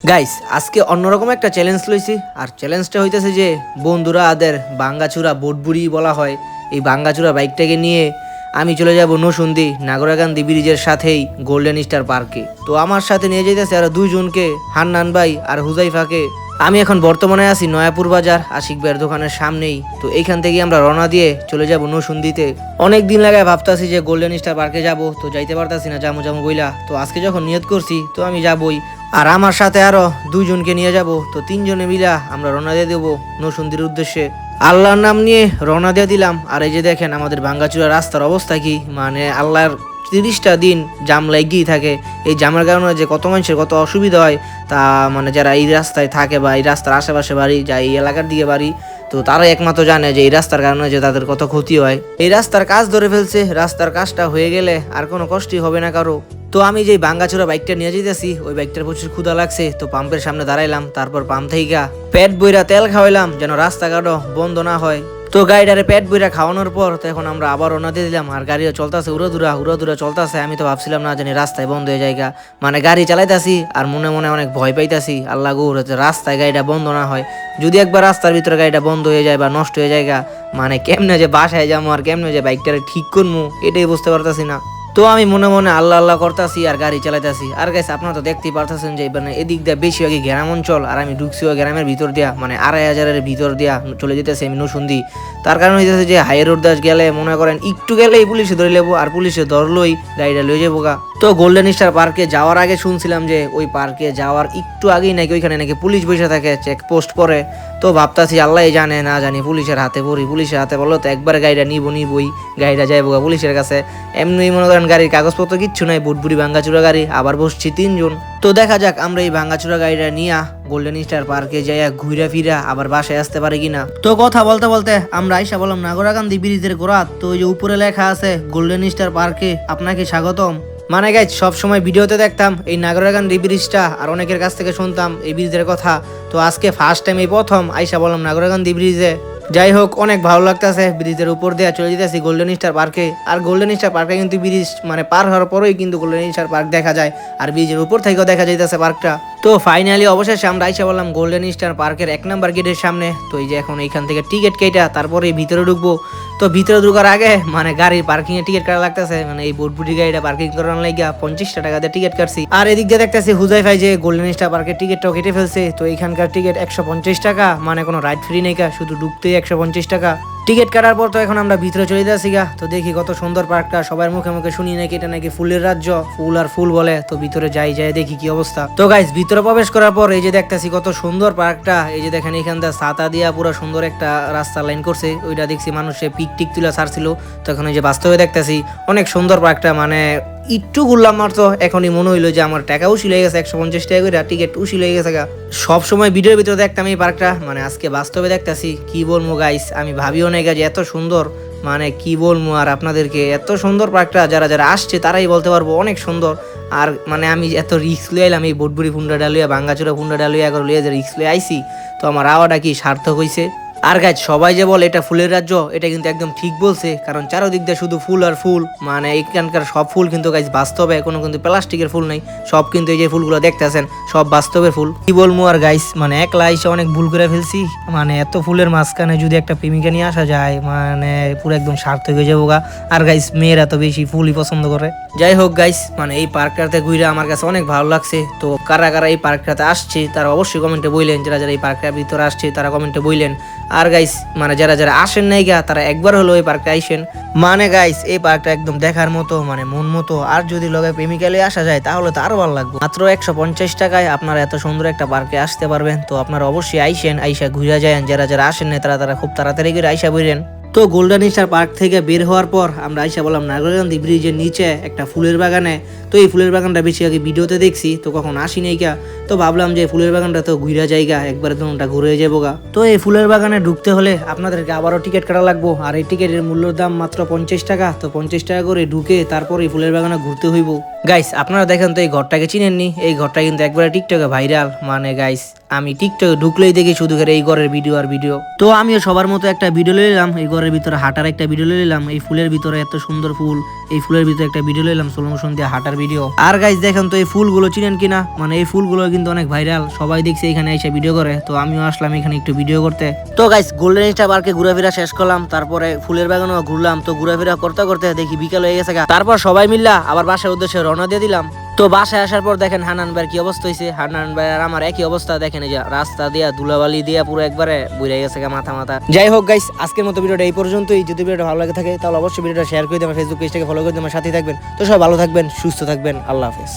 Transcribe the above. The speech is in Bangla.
গাইস আজকে অন্যরকম একটা চ্যালেঞ্জ লইছি। আর চ্যালেঞ্জটা হইতেছে যে বন্ধুরা আদের বাঙ্গাচূড়া বোটবুড়ি বলা হয়, এই বাঙ্গাচূড়া বাইকটাকে নিয়ে আমি চলে যাব নসুন্দি নাগরাকান্দি ব্রিজের সাথেই গোল্ডেন স্টার পার্কে। তো আমার সাথে নিয়ে যাইতেছে আর দুইজনকে, হান্নান ভাই আর হুজাইফাকে। আমি এখন বর্তমানে আছি নয়াপুর বাজার আশিক ভাইয়ের দোকানের সামনেই। তো এইখান থেকে আমরা রওনা দিয়ে চলে যাব নসুন্দিতে। অনেক দিন লাগায় ভাবতাছি যে গোল্ডেন স্টার পার্কে যাব, তো যাইতে পারতাছি না, জামু জামু বইলা। তো আজকে যখন নিয়ত করছি তো আমি যাবই। আর আমার সাথে আরো দুইজনকে নিয়ে যাব। তো তিনজনে মিলা আমরা রওনা দিয়ে দেবো নসুন্দির উদ্দেশ্যে। আল্লাহর নাম নিয়ে রওনা দিয়ে দিলাম। আর এই যে দেখেন আমাদের ভাঙ্গাচুরা রাস্তার অবস্থা কি, মানে আল্লাহর 30টা দিন জাম লাগিয়েই থাকে। এই জামের কারণে যে কত মানুষের কত অসুবিধা হয়, তা মানে যারা এই রাস্তায় থাকে বা এই রাস্তার আশেপাশে বাড়ি, যা এই এলাকার দিকে বাড়ি, তো তারাই একমাত্র জানে যে এই রাস্তার কারণে যে তাদের কত ক্ষতি হয়। এই রাস্তার কাজ ধরে ফেলছে, রাস্তার কাজটা হয়ে গেলে আর কোনো কষ্টই হবে না কারো। তো আমি যে ভাঙ্গাচোরা বাইকটা নিয়ে যেতেছি, ওই বাইকটার প্রচুর ক্ষুধা লাগছে। তো পাম্পের সামনে দাঁড়াইলাম, তারপর পাম্প থেকে পেট বইরা তেল খাওয়াইলাম যেন রাস্তাঘাটও বন্ধ না হয়। তো গাড়িটারে পেট বইরা খাওয়ানোর পর তো এখন আমরা আবার রওনা দিয়ে দিলাম। আর গাড়িও চলতেছে উড়াদুরা চলতেছে। আমি তো ভাবছিলাম না জানি রাস্তায় বন্ধ হয়ে জায়গা, মানে গাড়ি চালাইতাছি আর মনে মনে অনেক ভয় পাইতাছি, আল্লাহ গো রাস্তায় গাড়িটা বন্ধ না হয়। যদি একবার রাস্তার ভিতরে গাড়িটা বন্ধ হয়ে যায় বা নষ্ট হয়ে যায়, মানে কেমনে যে বাসায় যাবো আর কেমনে যে বাইকটারে ঠিক করবো এটাই বুঝতে পারতাছি না। তো আমি মনে মনে আল্লাহ আল্লাহ করতেছি আর গাড়ি চালাইতেছি। আর গাইস আপনারা তো দেখতেই পারতেছেন যে মানে এদিক দিয়ে বেশিরভাগই গ্রাম অঞ্চল, আর আমি ঢুকছিও গ্রামের ভিতর দিয়া, মানে 2,500-এর ভিতর দিয়া চলে যেতেছি আমি নসুন্দি। তার কারণ হইতেছে যে হাই রোড দাস গেলে মনে করেন একটু গেলেই পুলিশে ধরে লেবো, আর পুলিশে ধরলই গাড়িটা লয়ে যাবো গা। তো গোল্ডেন স্টার পার্কে যাওয়ার আগে শুনছিলাম যে ওই পার্কে যাওয়ার একটু আগেই নাকি ওইখানে নাকি পুলিশ বসে থাকে, চেকপোস্ট করে। তো ভাবতাছি আল্লাহ জানে, না জানি পুলিশের হাতে পড়ি। পুলিশের হাতে বললো তো একবারে গাড়িটা নিবই, গাড়িটা যাইবো গা পুলিশের কাছে। এমনি মনে করেন গাড়ির কাগজপত্র কিচ্ছু নাই, বুটবুড়ি ভাঙ্গাচুরা গাড়ি, আবার বসছি তিনজন। তো দেখা যাক আমরা এই ভাঙ্গাচুরা গাড়িটা নিয়ে গোল্ডেন স্টার পার্কে যাইয়া ঘুরা ফিরা আবার বাসায় আসতে পারি কিনা। তো কথা বলতে বলতে আমরা আইসা বললাম নাগরাকান্দি ব্রিজের গোড়াত। তো ওই যে উপরে লেখা আছে গোল্ডেন স্টার পার্কে আপনাকে স্বাগতম। মানে গাইজ সবসময় ভিডিওতে দেখতাম এই নাগরাকান্দি ব্রিজটা, আর অনেকের কাছ থেকে শুনতাম এই ব্রিজের কথা। তো আজকে ফার্স্ট টাইম এই প্রথম আইসা বললাম নাগরাকান্দি ব্রিজে। যাই হোক অনেক ভালো লাগতেছে, ব্রিজের উপর দিয়ে চলে যেতেছি গোল্ডেন স্টার পার্কে। আর গোল্ডেন স্টার পার্কে কিন্তু ব্রিজ মানে পার হওয়ার পরেই কিন্তু গোল্ডেন স্টার পার্ক দেখা যায়, আর ব্রিজের উপর থেকেও দেখা যাইতেছে পার্কটা। তো ফাইনালি অবশেষে আমরা আইসা বললাম গোল্ডেন স্টার পার্কের 1 নম্বর গেটের সামনে। তো এই যে এখন এইখান থেকে টিকিট কেটে তারপরে ভিতরে ঢুকবো। তো ভিতরে ঢুকার আগে মানে গাড়ির পার্কিং এ টিকিট কাটা লাগতেছে, মানে এই বুটবুটি গাড়িটা পার্কিং করার লাগিয়া 50 টাকা দিয়ে টিকিট কাটছি। আর এদিক দিয়ে দেখতেছি হুজাইফাই যে গোল্ডেন স্টার পার্কের টিকিটটাও কেটে ফেলছে। তো এখানকার টিকিট 150 টাকা, মানে কোনো রাইড ফ্রি নেই, শুধু ঢুকতেই 150 টাকা। টিকিট কাটার পর তো এখন আমরা ভিতরে চলে যাচ্ছি গা। তো দেখি কত সুন্দর পার্কটা, সবার মুখে মুখে শুনি নাকি এটা নাকি ফুলের রাজ্য, ফুল আর ফুল বলে। তো ভিতরে যাই দেখি কি অবস্থা। তো গাইস ভিতরে প্রবেশ করার পর এই যে দেখতেছি কত সুন্দর পার্কটা। এই যে দেখেন এখান থেকে ছাতা দিয়া পুরো সুন্দর একটা রাস্তা লাইন করছে, ওইটা দেখছি মানুষে পিক টিক তুলা ছাড়ছিল। তখন এই যে বাস্তবে দেখতেছি অনেক সুন্দর পার্কটা, মানে একটু ঘুরলাম মাত্র এখনই মনে হইলো যে আমার টাকা উশিল হয়ে গেছে, 150 টাকা করে টিকিট উশিল হয়ে গেছে গা। সব সময় ভিডিওর ভিতরে দেখতাম এই পার্কটা, মানে আজকে বাস্তবে দেখতেছি। কি বলবো গাইস, আমি ভাবিও নাই যে এত সুন্দর, মানে কি বলবো আর আপনাদেরকে, এত সুন্দর পার্কটা যারা যারা আসছে তারাই বলতে পারবো অনেক সুন্দর। আর মানে আমি এত রিস্ক লয়ে এলাম এই বুটবুড়ি ফুন্ডাটা লইয়া, ভাঙ্গাচোরা ফুন্ডাটা লইয়া একবার লইয়া যে রিস্ক লয়ে আইসি, তো আমার আওয়াটা কি সার্থক হয়েছে। আর গাইজ সবাই যে বলে এটা ফুলের রাজ্য, এটা কিন্তু একদম ঠিক বলছে, কারণ চারোদিক দিয়ে শুধু ফুল আর ফুল। মানে এখানকার সব ফুল কিন্তু গাইজ বাস্তবে, কোনো কিন্তু প্লাস্টিকের ফুল নেই, সব কিন্তু এই যে ফুলগুলো দেখতেছেন সব বাস্তবের ফুল। কি বলবো আর গাইজ, মানে একলা এসে অনেক ভুল করে ফেলছি। মানে এত ফুলের মাঝখানে যদি একটা প্রেমিকা নিয়ে আসা যায়, মানে পুরো একদম সার্থক হয়ে যাবো গা। আর গাইজ মেয়েরা তো বেশি ফুলই পছন্দ করে। যাই হোক গাইজ, মানে এই পার্কটাতে ঘুরে আমার কাছে অনেক ভালো লাগছে। তো কারা কারা এই পার্কটাতে আসছে তারা অবশ্যই কমেন্টে বললেন, যারা যারা এই পার্কটার ভিতরে আসছে তারা কমেন্টে বললেন। আর গাইস মানে যারা যারা আসেন নাই গা তারা একবার হলো এই পার্কটা আইসেন। মানে গাইস এই পার্কটা একদম দেখার মতো, মানে মন মতো। আর যদি লগে প্রেমিকালে আসা যায় তাহলে তো আরো ভালো লাগবে। মাত্র 150 টাকায় আপনারা এত সুন্দর একটা পার্কে আসতে পারবেন। তো আপনারা অবশ্যই আইসেন, আইসা ঘুরে যায়েন। যারা যারা আসেন না তারা খুব তাড়াতাড়ি করে আইসা বইরেন। তো গোল্ডেন স্টার পার্ক থেকে বের হওয়ার পর আমরা আইসা বললাম নাগরাকান্দি ব্রিজের নিচে একটা ফুলের বাগানে। তো এই ফুলের বাগানটা বেশি আগে ভিডিওতে দেখছি, তো কখন আসি নাই গা। তো ভাবলাম যে ফুলের বাগানটা তো ঘুরা জায়গা, একবারে দুটা ঘুরে যাবো গা। তো এই ফুলের বাগানে ঢুকতে হলে আপনাদেরকে আবারও টিকিট কাটা লাগবো। আর এই টিকিটের মূল্যের দাম মাত্র 50 টাকা। তো 50 টাকা করে ঢুকে তারপর এই ফুলের বাগানে ঘুরতে হইব। গাইস আপনারা দেখেন তো এই ঘরটাকে চিনেননি, এই ঘরটা কিন্তু একবারে টিকটকে ভাইরাল। মানে গাইস আমি টিকটকে ঢুকলেই দেখি শুধু করে এই ঘরের ভিডিও আর ভিডিও। তো আমিও সবার মতো একটা ভিডিও নিলাম এই ঘরের ভিতরে হাঁটার একটা ভিডিও নিলাম, এই ফুলের ভিতরে এত সুন্দর ফুল, এই ফুলের ভিতরে একটা ভিডিও নিলাম স্লো মোশন দিয়ে হাঁটার ভিডিও। আর গাইস দেখেন তো এই ফুলগুলো চিনেন কিনা, মানে এই ফুলগুলো কিন্তু অনেক ভাইরাল, সবাই দেখছে এখানে এসে ভিডিও করে, তো আমিও আসলাম এখানে একটু ভিডিও করতে। তো গাইস গোল্ডেন স্টার পার্কে ঘোরাফেরা শেষ করলাম, তারপরে ফুলের বাগানও ঘুরলাম। তো ঘোরাফেরা করতে করতে দেখি বিকাল হয়ে গেছে, তারপর সবাই মিললা আবার বাসার উদ্দেশ্যে রওনা দিয়ে দিলাম। তো বাসায় আসার পর দেখেন হানান ভাইয়ের কি অবস্থা হয়েছে, হানান ভাই আর আমার একই অবস্থা, দেখেন এই যে রাস্তা দিয়া ধুলাবালি দিয়া পুরো একবারে বুইড়া গেছে মাথা মাথা। যাই হোক গাইস, আজকের মতো ভিডিওটা এই পর্যন্তই। যদি ভিডিওটা ভালো লাগে থাকে তাহলে অবশ্যই ভিডিওটা শেয়ার করে দিন, আমার ফেসবুক পেজটাকে ফলো করে দিন, আমার সাথেই থাকবেন। তো সবাই ভালো থাকবেন, সুস্থ থাকবেন, আল্লাহ হাফেজ।